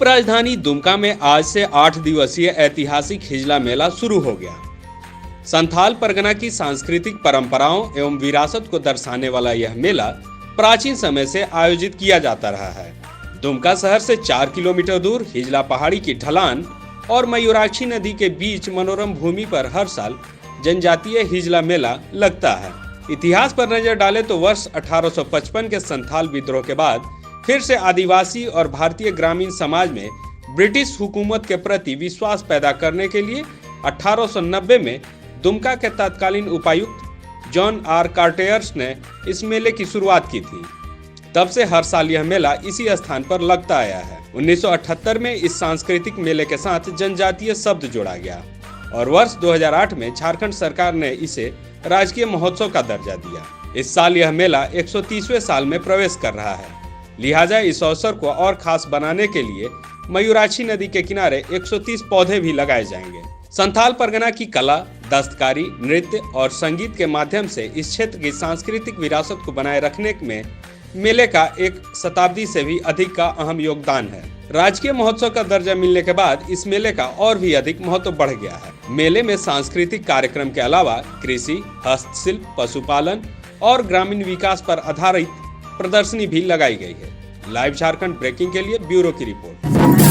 उपराजधानी दुमका में आज से 8 दिवसीय ऐतिहासिक हिजला मेला शुरू हो गया। संथाल परगना की सांस्कृतिक परंपराओं एवं विरासत को दर्शाने वाला यह मेला प्राचीन समय से आयोजित किया जाता रहा है। दुमका शहर से 4 किलोमीटर दूर हिजला पहाड़ी की ढलान और मयूराक्षी नदी के बीच मनोरम भूमि पर हर साल जनजातीय हिजला मेला लगता है। इतिहास पर नजर डालें तो वर्ष 1855 के संथाल विद्रोह के बाद फिर से आदिवासी और भारतीय ग्रामीण समाज में ब्रिटिश हुकूमत के प्रति विश्वास पैदा करने के लिए 1890 में दुमका के तत्कालीन उपायुक्त जॉन आर कार्टेयर्स ने इस मेले की शुरुआत की थी। तब से हर साल यह मेला इसी स्थान पर लगता आया है। 1978 में इस सांस्कृतिक मेले के साथ जनजातीय शब्द जोड़ा गया और वर्ष 2008 में झारखंड सरकार ने इसे राजकीय महोत्सव का दर्जा दिया। इस साल यह मेला 130वें साल में प्रवेश कर रहा है। लिहाजा इस अवसर को और खास बनाने के लिए मयूराक्षी नदी के किनारे 130 पौधे भी लगाए जाएंगे। संथाल परगना की कला, दस्तकारी, नृत्य और संगीत के माध्यम से इस क्षेत्र की सांस्कृतिक विरासत को बनाए रखने में मेले का एक शताब्दी से भी अधिक का अहम योगदान है। राजकीय महोत्सव का दर्जा मिलने के बाद इस मेले का और भी अधिक महत्व बढ़ गया है। मेले में सांस्कृतिक कार्यक्रम के अलावा कृषि, हस्तशिल्प, पशुपालन और ग्रामीण विकास पर आधारित प्रदर्शनी भी लगाई गई है। लाइव झारखंड ब्रेकिंग के लिए ब्यूरो की रिपोर्ट।